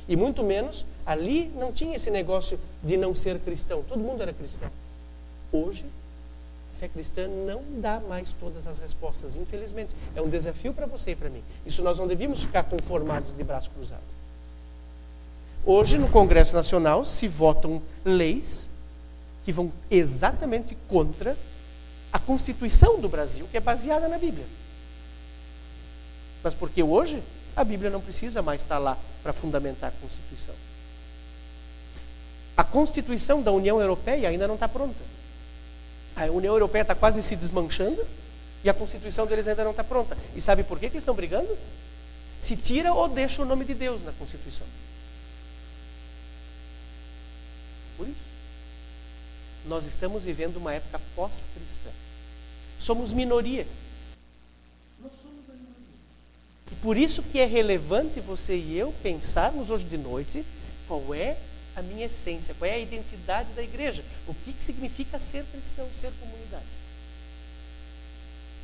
Speaker 2: E muito menos, ali não tinha esse negócio de não ser cristão. Todo mundo era cristão. Hoje, a fé cristã não dá mais todas as respostas, infelizmente. É um desafio para você e para mim. Isso nós não devíamos ficar conformados de braço cruzado. Hoje, no Congresso Nacional, se votam leis que vão exatamente contra a Constituição do Brasil, que é baseada na Bíblia. Mas porque hoje a Bíblia não precisa mais estar lá para fundamentar a Constituição. A Constituição da União Europeia ainda não está pronta. A União Europeia está quase se desmanchando e a Constituição deles ainda não está pronta. E sabe por que eles estão brigando? Se tira ou deixa o nome de Deus na Constituição. Por isso. Nós estamos vivendo uma época pós-cristã. Somos minoria. Nós somos a minoria. E por isso que é relevante você e eu pensarmos hoje de noite qual é a minha essência, qual é a identidade da igreja, o que significa ser cristão, ser comunidade.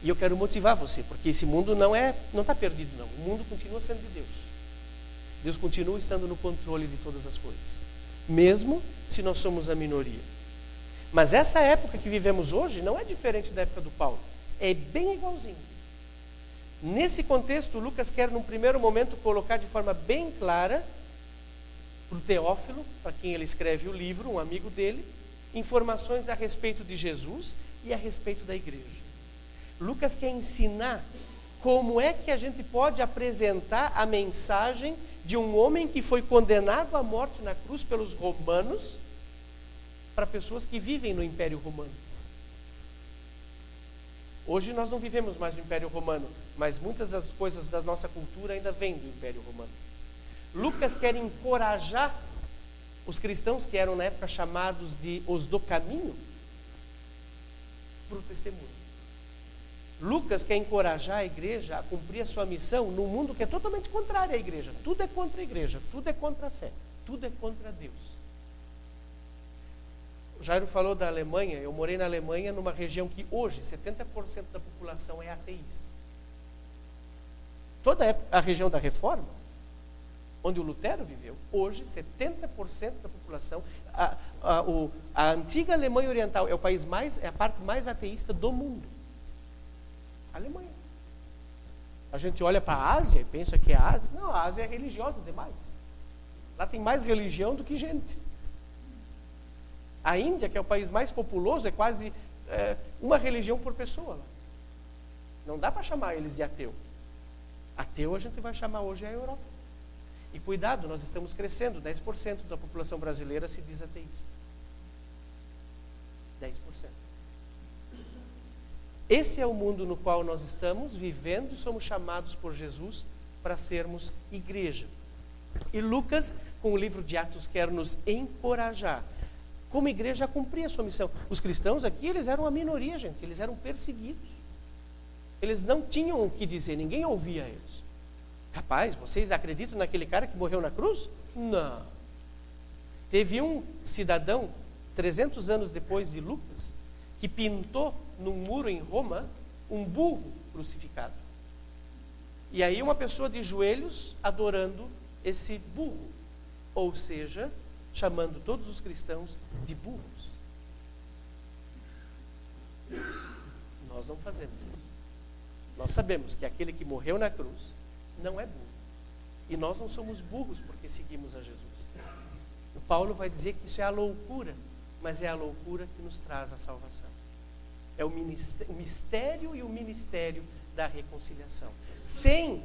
Speaker 2: E eu quero motivar você, porque esse mundo não está perdido não, o mundo continua sendo de Deus. Deus continua estando no controle de todas as coisas, mesmo se nós somos a minoria. Mas essa época que vivemos hoje não é diferente da época do Paulo, é bem igualzinho. Nesse contexto, Lucas quer, num primeiro momento, colocar de forma bem clara para o Teófilo, para quem ele escreve o livro, um amigo dele, informações a respeito de Jesus e a respeito da igreja. Lucas quer ensinar como é que a gente pode apresentar a mensagem de um homem que foi condenado à morte na cruz pelos romanos para pessoas que vivem no Império Romano. Hoje nós não vivemos mais no Império Romano, mas muitas das coisas da nossa cultura ainda vêm do Império Romano. Lucas quer encorajar os cristãos que eram na época chamados de os do caminho para o testemunho. Lucas quer encorajar a igreja a cumprir a sua missão num mundo que é totalmente contrário à igreja. Tudo é contra a igreja, tudo é contra a fé, tudo é contra Deus. O Jairo falou da Alemanha. Eu morei na Alemanha, numa região que hoje 70% da população é ateísta. Toda a região da Reforma onde o Lutero viveu, hoje 70% da população, a antiga Alemanha Oriental é a parte mais ateísta do mundo. A Alemanha. A gente olha para a Ásia e pensa que a Ásia... Não, a Ásia é religiosa demais. Lá tem mais religião do que gente. A Índia, que é o país mais populoso, é quase uma religião por pessoa lá. Não dá para chamar eles de ateu. Ateu a gente vai chamar hoje a Europa. E cuidado, nós estamos crescendo, 10% da população brasileira se diz ateísta. 10%. Esse é o mundo no qual nós estamos vivendo e somos chamados por Jesus para sermos igreja. E Lucas, com o livro de Atos, quer nos encorajar, como igreja, a cumprir a sua missão. Os cristãos aqui, eles eram a minoria, gente, eles eram perseguidos. Eles não tinham o que dizer, ninguém ouvia eles. Rapaz, vocês acreditam naquele cara que morreu na cruz? Não. Teve um cidadão, 300 anos depois de Lucas, que pintou num muro em Roma um burro crucificado. E aí uma pessoa de joelhos adorando esse burro. Ou seja, chamando todos os cristãos de burros. Nós não fazemos isso. Nós sabemos que aquele que morreu na cruz não é burro. E nós não somos burros porque seguimos a Jesus. O Paulo vai dizer que isso é a loucura, mas é a loucura que nos traz a salvação. É o mistério e o ministério da reconciliação. Sem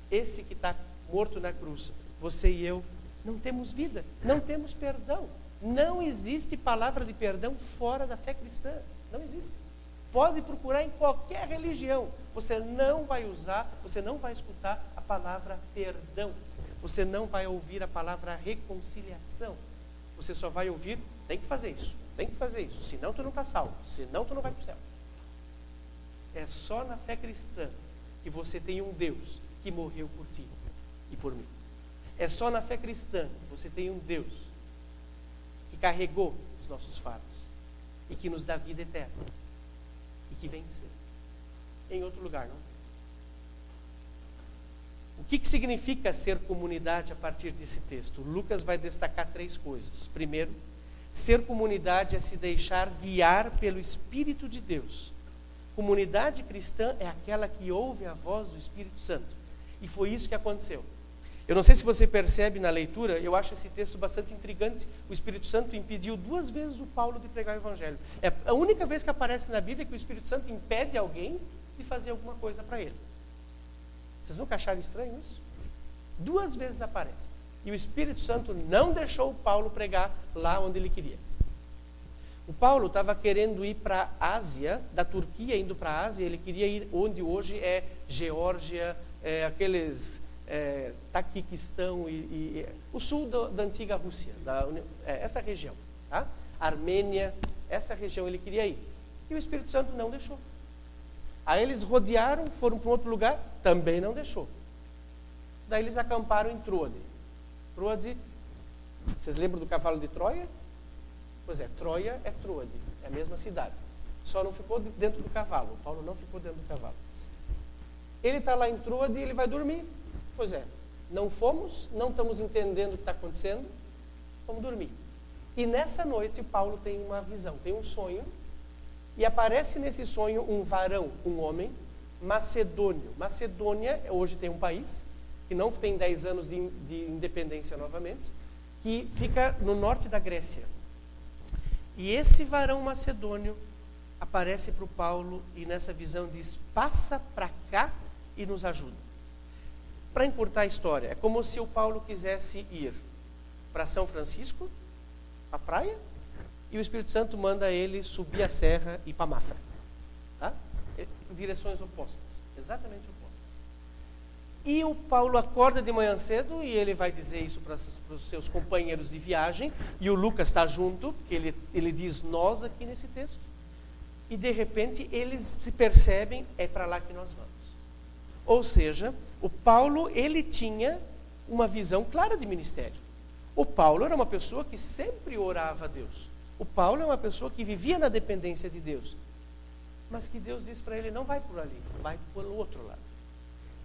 Speaker 2: esse que está morto na cruz, você e eu não temos vida, não temos perdão. Não existe palavra de perdão fora da fé cristã. Não existe. Pode procurar em qualquer religião. Você não vai usar, você não vai escutar a palavra perdão. Você não vai ouvir a palavra reconciliação. Você só vai ouvir, tem que fazer isso, tem que fazer isso. Senão tu não está salvo, senão tu não vai para o céu. É só na fé cristã que você tem um Deus que morreu por ti e por mim. É só na fé cristã que você tem um Deus que carregou os nossos fardos e que nos dá vida eterna e que venceu. Em outro lugar, não? O que significa ser comunidade a partir desse texto? Lucas vai destacar 3 coisas. Primeiro, ser comunidade é se deixar guiar pelo Espírito de Deus. Comunidade cristã é aquela que ouve a voz do Espírito Santo. E foi isso que aconteceu. Eu não sei se você percebe na leitura, eu acho esse texto bastante intrigante. O Espírito Santo impediu 2 vezes o Paulo de pregar o Evangelho. É a única vez que aparece na Bíblia que o Espírito Santo impede alguém de fazer alguma coisa para ele. Vocês nunca acharam estranho isso? 2 vezes aparece. E o Espírito Santo não deixou o Paulo pregar lá onde ele queria. O Paulo estava querendo ir para a Ásia, da Turquia indo para a Ásia, ele queria ir onde hoje é Geórgia, Taquiquistão e o sul da antiga Rússia, essa região, tá? Armênia, essa região ele queria ir. E o Espírito Santo não deixou. Aí eles rodearam, foram para um outro lugar, também não deixou. Daí eles acamparam em Troade. Troade, vocês lembram do cavalo de Troia? Pois é, Troia é Troade, é a mesma cidade. Só não ficou dentro do cavalo, o Paulo não ficou dentro do cavalo. Ele está lá em Troade e ele vai dormir. Pois é, não fomos, não estamos entendendo o que está acontecendo, vamos dormir. E nessa noite Paulo tem uma visão, tem um sonho, e aparece nesse sonho um varão, um homem, macedônio. Macedônia, hoje tem um país, que não tem 10 anos de independência novamente, que fica no norte da Grécia. E esse varão macedônio aparece para o Paulo e nessa visão diz, passa para cá e nos ajuda. Para encurtar a história, é como se o Paulo quisesse ir para São Francisco, a praia, e o Espírito Santo manda ele subir a serra e ir para Mafra. Tá? Direções opostas, exatamente opostas. E o Paulo acorda de manhã cedo e ele vai dizer isso para os seus companheiros de viagem, e o Lucas está junto, porque ele diz nós aqui nesse texto, e de repente eles se percebem, é para lá que nós vamos. Ou seja, o Paulo, ele tinha uma visão clara de ministério. O Paulo era uma pessoa que sempre orava a Deus. O Paulo é uma pessoa que vivia na dependência de Deus. Mas que Deus disse para ele, não vai por ali, vai pelo outro lado.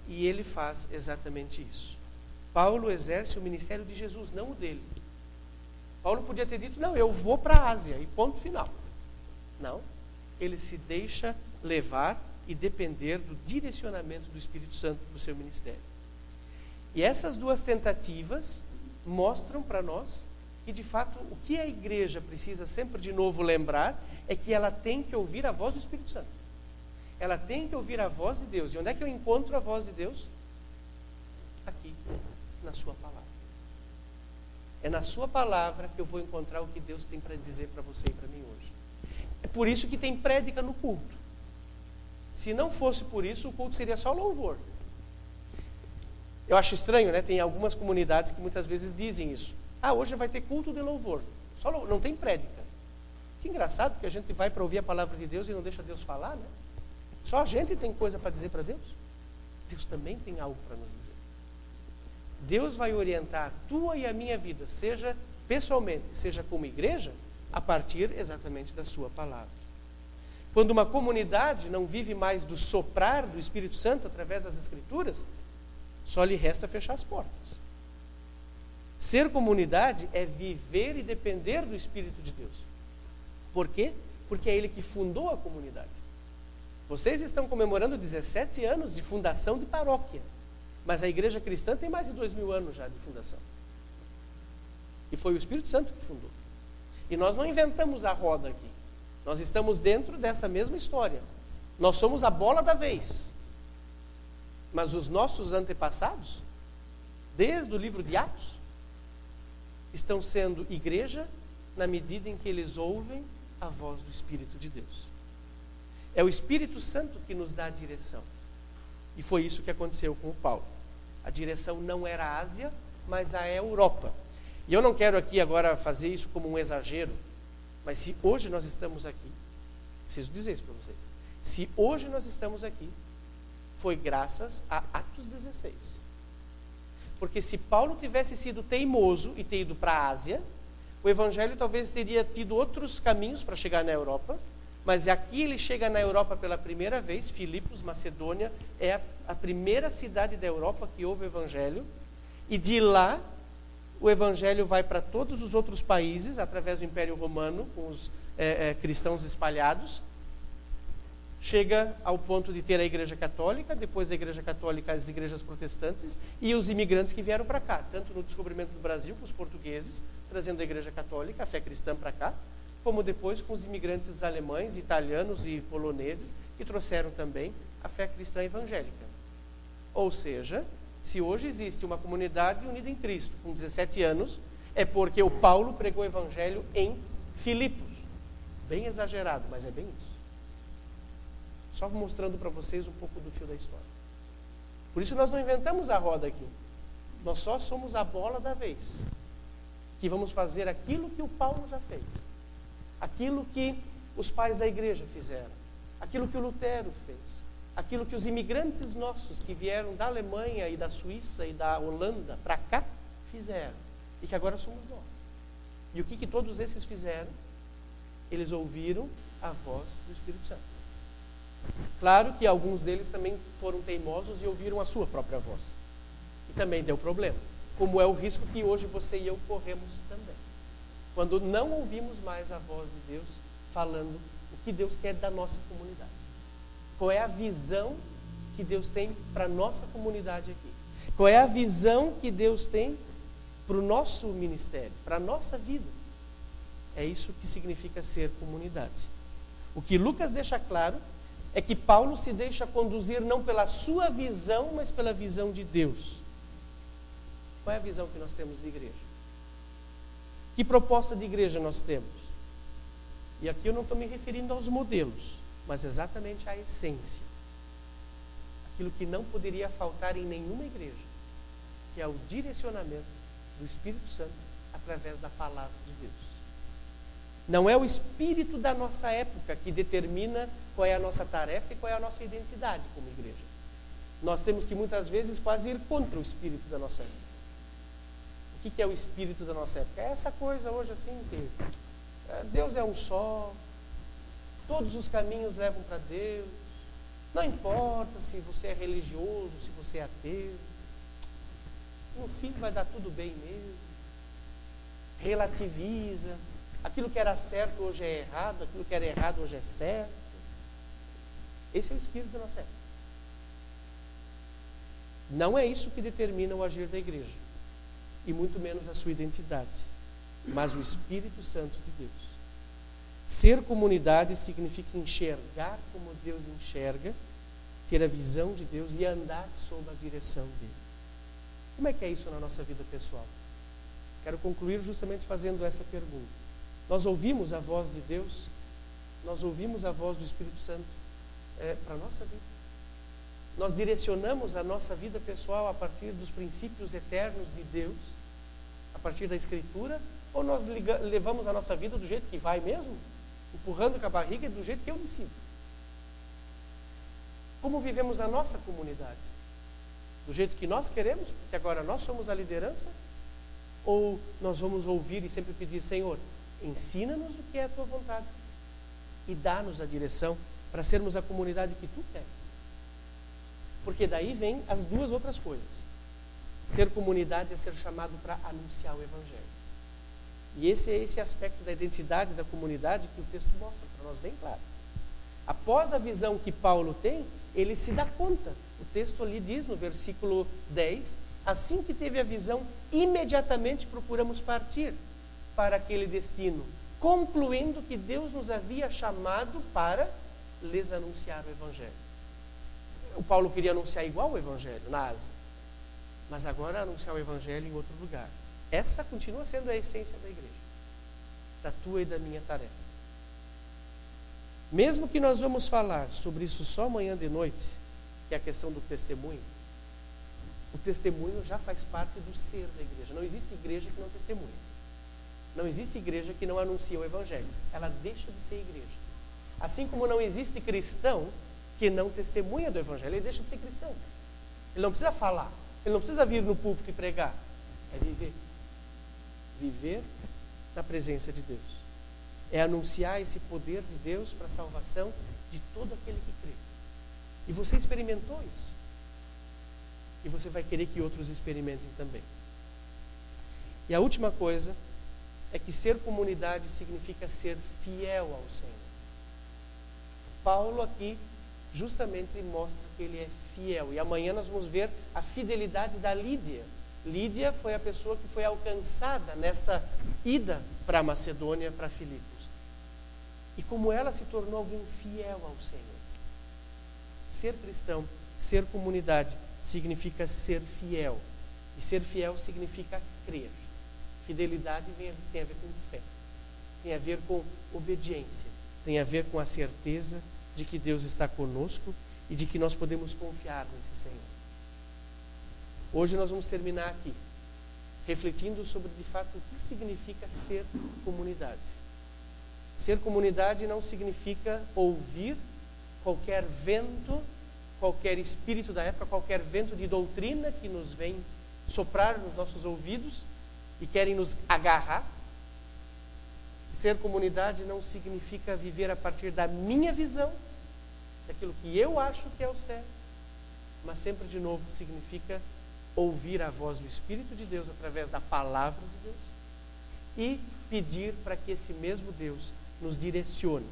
Speaker 2: E ele faz exatamente isso. Paulo exerce o ministério de Jesus, não o dele. Paulo podia ter dito, não, eu vou para a Ásia e ponto final. Não, ele se deixa levar e depender do direcionamento do Espírito Santo para o seu ministério. E essas duas tentativas mostram para nós que, de fato, o que a igreja precisa sempre de novo lembrar é que ela tem que ouvir a voz do Espírito Santo. Ela tem que ouvir a voz de Deus. E onde é que eu encontro a voz de Deus? Aqui, na sua palavra. É na sua palavra que eu vou encontrar o que Deus tem para dizer para você e para mim hoje. É por isso que tem prédica no culto. Se não fosse por isso, o culto seria só louvor. Eu acho estranho, né? Tem algumas comunidades que muitas vezes dizem isso. Ah, hoje vai ter culto de louvor. Só louvor, não tem prédica. Que engraçado, porque a gente vai para ouvir a palavra de Deus e não deixa Deus falar, né? Só a gente tem coisa para dizer para Deus. Deus também tem algo para nos dizer. Deus vai orientar a tua e a minha vida, seja pessoalmente, seja como igreja, a partir exatamente da sua palavra. Quando uma comunidade não vive mais do soprar do Espírito Santo através das Escrituras, só lhe resta fechar as portas. Ser comunidade é viver e depender do Espírito de Deus. Por quê? Porque é Ele que fundou a comunidade. Vocês estão comemorando 17 anos de fundação de paróquia, mas a igreja cristã tem mais de 2000 anos já de fundação. E foi o Espírito Santo que fundou. E nós não inventamos a roda aqui. Nós estamos dentro dessa mesma história. Nós somos a bola da vez. Mas os nossos antepassados, desde o livro de Atos, estão sendo igreja na medida em que eles ouvem a voz do Espírito de Deus. É o Espírito Santo que nos dá a direção. E foi isso que aconteceu com o Paulo. A direção não era a Ásia, mas a Europa. E eu não quero aqui agora fazer isso como um exagero, mas se hoje nós estamos aqui, preciso dizer isso para vocês, se hoje nós estamos aqui, foi graças a Atos 16. Porque se Paulo tivesse sido teimoso e ter ido para a Ásia, o Evangelho talvez teria tido outros caminhos para chegar na Europa, mas aqui ele chega na Europa pela primeira vez. Filipos, Macedônia, é a primeira cidade da Europa que houve o Evangelho, e de lá o Evangelho vai para todos os outros países, através do Império Romano, com os cristãos espalhados, chega ao ponto de ter a Igreja Católica, depois da Igreja Católica as igrejas protestantes e os imigrantes que vieram para cá, tanto no descobrimento do Brasil com os portugueses, trazendo a Igreja Católica, a fé cristã para cá, como depois com os imigrantes alemães, italianos e poloneses, que trouxeram também a fé cristã evangélica. Ou seja, se hoje existe uma comunidade unida em Cristo com 17 anos, é porque o Paulo pregou o Evangelho em Filipos. Bem exagerado, mas é bem isso. Só mostrando para vocês um pouco do fio da história. Por isso nós não inventamos a roda aqui. Nós só somos a bola da vez. Que vamos fazer aquilo que o Paulo já fez. Aquilo que os pais da igreja fizeram. Aquilo que o Lutero fez. Aquilo que os imigrantes nossos que vieram da Alemanha e da Suíça e da Holanda para cá fizeram. E que agora somos nós. E o que todos esses fizeram? Eles ouviram a voz do Espírito Santo. Claro que alguns deles também foram teimosos e ouviram a sua própria voz. E também deu problema. Como é o risco que hoje você e eu corremos também. Quando não ouvimos mais a voz de Deus falando o que Deus quer da nossa comunidade. Qual é a visão que Deus tem para a nossa comunidade aqui? Qual é a visão que Deus tem para o nosso ministério, para a nossa vida? É isso que significa ser comunidade. O que Lucas deixa claro é que Paulo se deixa conduzir não pela sua visão, mas pela visão de Deus. Qual é a visão que nós temos de igreja? Que proposta de igreja nós temos? E aqui eu não estou me referindo aos modelos, mas exatamente à essência. Aquilo que não poderia faltar em nenhuma igreja, que é o direcionamento do Espírito Santo através da palavra de Deus. Não é o espírito da nossa época que determina qual é a nossa tarefa e qual é a nossa identidade como igreja. Nós temos que muitas vezes quase ir contra o espírito da nossa época. O que é o espírito da nossa época? É essa coisa hoje assim que Deus é um só, todos os caminhos levam para Deus, não importa se você é religioso, se você é ateu. no fim vai dar tudo bem mesmo. Relativiza. Aquilo que era certo hoje é errado, aquilo que era errado hoje é certo. Esse é o espírito da nossa época. Não é isso que determina o agir da igreja, e muito menos a sua identidade, mas o Espírito Santo de Deus. Ser comunidade significa enxergar como Deus enxerga, ter a visão de Deus e andar sob a direção dele. Como é que é isso na nossa vida pessoal? Quero concluir justamente fazendo essa pergunta. Nós ouvimos a voz de Deus, nós ouvimos a voz do Espírito Santo para a nossa vida. Nós direcionamos a nossa vida pessoal a partir dos princípios eternos de Deus, a partir da Escritura, ou nós levamos a nossa vida do jeito que vai mesmo, empurrando com a barriga e do jeito que eu decido? Como vivemos a nossa comunidade? Do jeito que nós queremos, porque agora nós somos a liderança? Ou nós vamos ouvir e sempre pedir, Senhor, ensina-nos o que é a tua vontade e dá-nos a direção para sermos a comunidade que tu queres? Porque daí vem as duas outras coisas. Ser comunidade é ser chamado para anunciar o Evangelho. E esse é esse aspecto da identidade da comunidade que o texto mostra para nós bem claro. Após a visão que Paulo tem, ele se dá conta. O texto ali diz no versículo 10, assim que teve a visão, imediatamente procuramos partir para aquele destino, concluindo que Deus nos havia chamado para lhes anunciar o Evangelho. O Paulo queria anunciar igual o Evangelho na Ásia, mas agora anunciar o Evangelho em outro lugar. Essa continua sendo a essência da igreja, da tua e da minha tarefa. Mesmo que nós vamos falar sobre isso só amanhã de noite, que é a questão do testemunho, o testemunho já faz parte do ser da igreja. Não existe igreja que não testemunha. Não existe igreja que não anuncia o Evangelho. Ela deixa de ser igreja. Assim como não existe cristão que não testemunha do Evangelho, ele deixa de ser cristão. Ele não precisa falar, ele não precisa vir no púlpito e pregar. É viver. Viver na presença de Deus. É anunciar esse poder de Deus para a salvação de todo aquele que crê. E você experimentou isso. E você vai querer que outros experimentem também. E a última coisa é que ser comunidade significa ser fiel ao Senhor. Paulo aqui justamente mostra que ele é fiel. E amanhã nós vamos ver a fidelidade da Lídia. Lídia foi a pessoa que foi alcançada nessa ida para a Macedônia, para Filipos. E como ela se tornou alguém fiel ao Senhor. Ser cristão, ser comunidade, significa ser fiel. E ser fiel significa crer. Fidelidade tem a ver com fé. Tem a ver com obediência. Tem a ver com a certeza de que Deus está conosco e de que nós podemos confiar nesse Senhor. Hoje nós vamos terminar aqui, refletindo sobre, de fato, o que significa ser comunidade. Ser comunidade não significa ouvir qualquer vento, qualquer espírito da época, qualquer vento de doutrina que nos vem soprar nos nossos ouvidos e querem nos agarrar. Ser comunidade não significa viver a partir da minha visão, daquilo que eu acho que é o certo, mas sempre de novo significa ouvir a voz do Espírito de Deus através da palavra de Deus e pedir para que esse mesmo Deus nos direcione,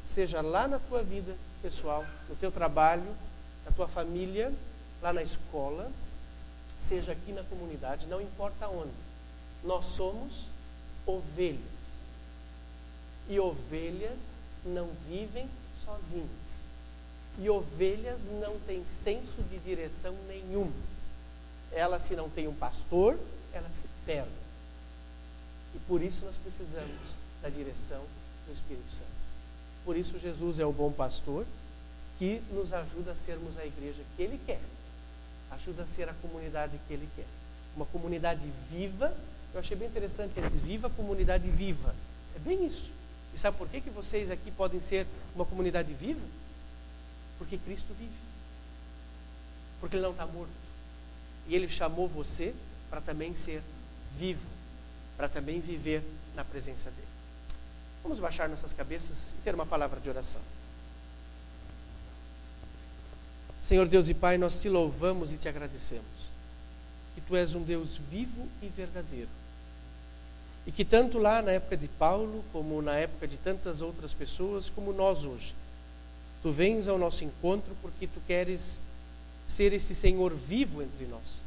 Speaker 2: seja lá na tua vida pessoal, no teu trabalho, na tua família, lá na escola, seja aqui na comunidade, não importa onde. Nós somos ovelhas. E ovelhas não vivem sozinhas. E ovelhas não têm senso de direção nenhum. Elas, se não têm um pastor, elas se perdem. E por isso nós precisamos da direção do Espírito Santo. Por isso Jesus é o bom pastor que nos ajuda a sermos a igreja que Ele quer. Ajuda a ser a comunidade que Ele quer. Uma comunidade viva. Eu achei bem interessante eles, viva a comunidade viva. É bem isso. E sabe por que vocês aqui podem ser uma comunidade viva? Porque Cristo vive. Porque Ele não está morto. E Ele chamou você para também ser vivo. Para também viver na presença dEle. Vamos baixar nossas cabeças e ter uma palavra de oração. Senhor Deus e Pai, nós te louvamos e te agradecemos. que Tu és um Deus vivo e verdadeiro. E que tanto lá na época de Paulo, como na época de tantas outras pessoas, como nós hoje, Tu vens ao nosso encontro porque Tu queres ser esse Senhor vivo entre nós.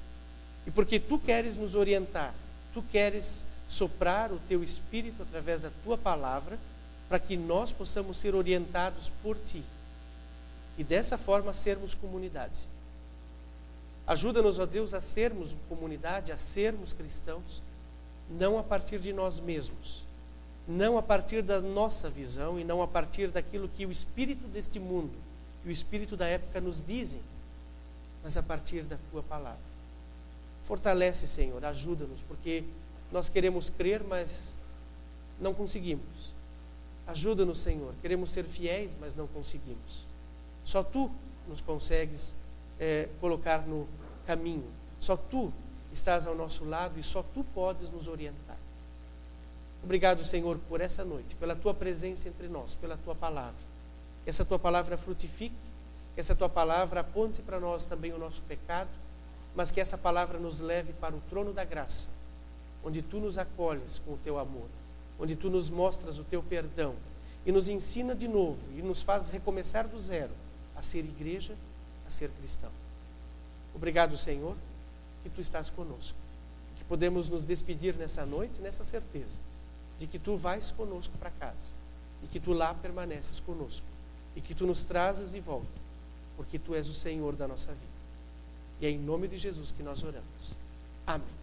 Speaker 2: E porque Tu queres nos orientar, Tu queres soprar o Teu Espírito através da Tua palavra, para que nós possamos ser orientados por Ti. E dessa forma sermos comunidade. Ajuda-nos, ó Deus, a sermos comunidade, a sermos cristãos, não a partir de nós mesmos, não a partir da nossa visão e não a partir daquilo que o espírito deste mundo e o espírito da época nos dizem, mas a partir da Tua palavra. Fortalece, Senhor, ajuda-nos, porque nós queremos crer, mas não conseguimos. Ajuda-nos, Senhor, queremos ser fiéis, mas não conseguimos. Só Tu nos consegues colocar no caminho. Só Tu estás ao nosso lado e só Tu podes nos orientar. Obrigado, Senhor, por essa noite, pela Tua presença entre nós, pela Tua palavra. Que essa Tua palavra frutifique, que essa Tua palavra aponte para nós também o nosso pecado, mas que essa palavra nos leve para o trono da graça, onde Tu nos acolhes com o Teu amor, onde Tu nos mostras o Teu perdão e nos ensina de novo e nos faz recomeçar do zero a ser igreja, a ser cristão. Obrigado, Senhor, que Tu estás conosco, que podemos nos despedir nessa noite, nessa certeza de que Tu vais conosco para casa e que Tu lá permaneces conosco e que Tu nos trazes de volta, porque Tu és o Senhor da nossa vida. E é em nome de Jesus que nós oramos. Amém.